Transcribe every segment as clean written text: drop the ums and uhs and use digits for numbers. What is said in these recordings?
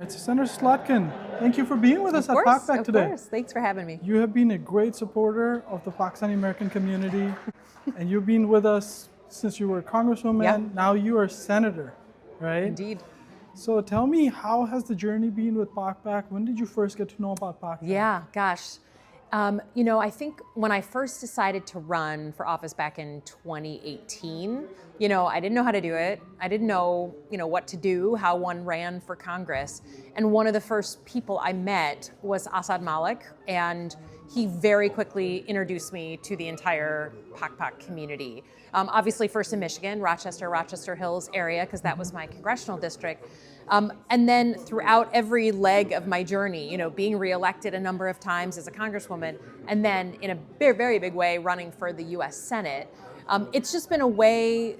It's Senator Slotkin. Thank you for being with us at Pakpac Of today. course. Thanks for having me. You have been a great supporter of the Pakistani American community, and you've been with us since you were a congresswoman. Yeah. Now you are a senator, right? Indeed. So tell me, how has the journey been with Pakpac? When did you first get to know about Pakpac? Yeah, gosh. I think when I first decided to run for office back in 2018, I didn't know how to do it. I didn't know, what to do, how one ran for Congress. And one of the first people I met was Asad Malik, and he very quickly introduced me to the entire Pakpac community. Obviously, first in Michigan, Rochester Hills area, because that was my congressional district. And then throughout every leg of my journey, being reelected a number of times as a congresswoman, and then in a very, very big way running for the US Senate, it's just been a way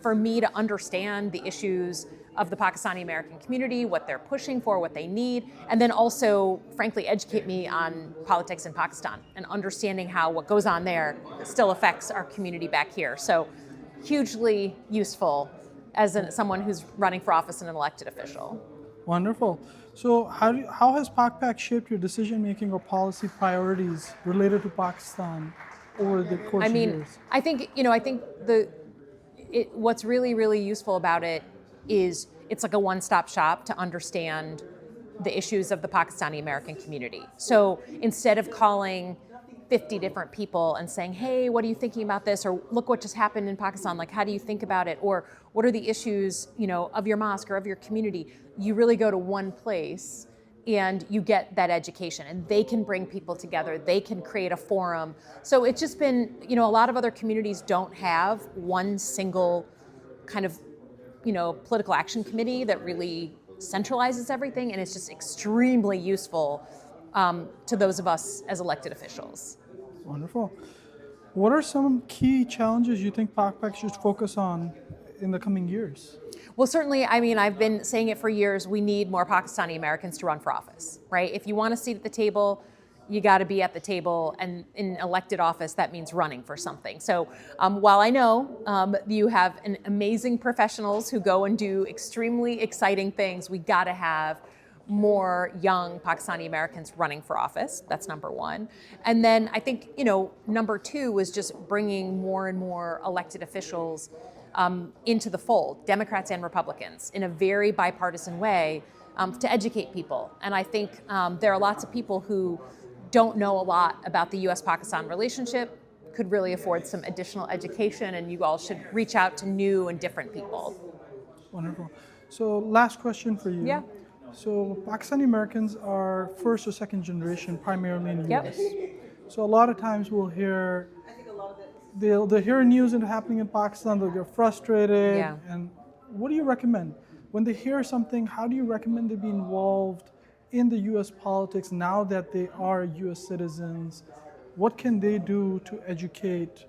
for me to understand the issues of the Pakistani American community, what they're pushing for, what they need, and then also, frankly, educate me on politics in Pakistan and understanding how what goes on there still affects our community back here. So hugely useful as someone who's running for office and an elected official. Wonderful. So how has Pakpac shaped your decision-making or policy priorities related to Pakistan over the course of years? I think what's really, really useful about it is it's like a one-stop shop to understand the issues of the Pakistani American community. So instead of calling 50 different people and saying, hey, what are you thinking about this? Or look what just happened in Pakistan. Like, how do you think about it? Or what are the issues, of your mosque or of your community? You really go to one place and you get that education, and they can bring people together. They can create a forum. So it's just been, a lot of other communities don't have one single kind of, political action committee that really centralizes everything. And it's just extremely useful to those of us as elected officials. Wonderful. What are some key challenges you think Pakpac should focus on in the coming years? Well, certainly, I've been saying it for years, we need more Pakistani Americans to run for office, right? If you want a seat at the table, you got to be at the table, and in elected office, that means running for something. So while I know you have amazing professionals who go and do extremely exciting things, we got to have more young Pakistani Americans running for office. That's number one. And then I think, number two was just bringing more and more elected officials into the fold, Democrats and Republicans, in a very bipartisan way to educate people. And I think there are lots of people who don't know a lot about the US-Pakistan relationship, could really afford some additional education, and you all should reach out to new and different people. Wonderful. So last question for you. Yeah. So Pakistani Americans are first or second generation primarily in the Yep. US. So a lot of times they'll hear news happening in Pakistan, they'll get frustrated. Yeah. And what do you recommend? When they hear something, how do you recommend they be involved in the US politics now that they are US citizens? What can they do to educate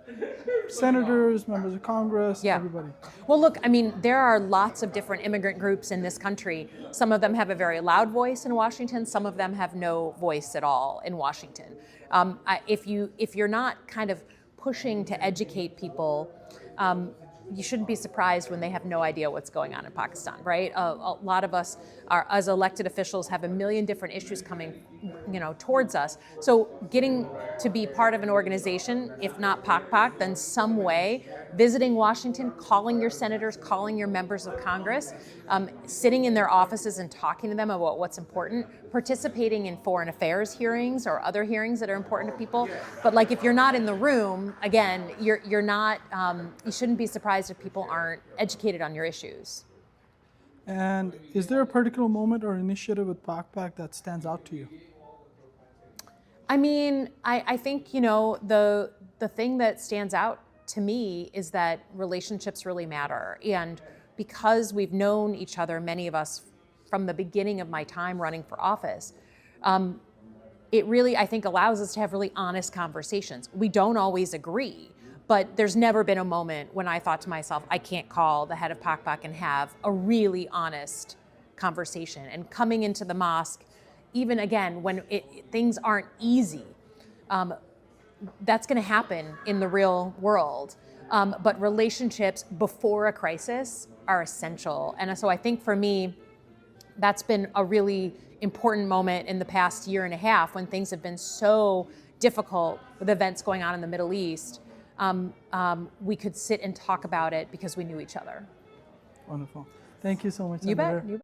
senators, members of Congress, everybody? Well, look, there are lots of different immigrant groups in this country. Some of them have a very loud voice in Washington. Some of them have no voice at all in Washington. If you're not kind of pushing to educate people, you shouldn't be surprised when they have no idea what's going on in Pakistan, right? A lot of us are, as elected officials, have a million different issues coming, towards us. So getting to be part of an organization, if not Pakpac, then some way, visiting Washington, calling your senators, calling your members of Congress, sitting in their offices and talking to them about what's important, participating in foreign affairs hearings or other hearings that are important to people. But if you're not in the room, again, you're not, you shouldn't be surprised if people aren't educated on your issues. And is there a particular moment or initiative with Pakpac that stands out to you? I think, the thing that stands out to me is that relationships really matter. And because we've known each other, many of us, from the beginning of my time running for office, it really, I think, allows us to have really honest conversations. We don't always agree, but there's never been a moment when I thought to myself, I can't call the head of Pakpac and have a really honest conversation. And coming into the mosque, even again, when things aren't easy, that's going to happen in the real world. But relationships before a crisis are essential. And so I think for me, that's been a really important moment in the past year and a half when things have been so difficult with events going on in the Middle East. We could sit and talk about it because we knew each other. Wonderful. Thank you so much, You Senator. bet.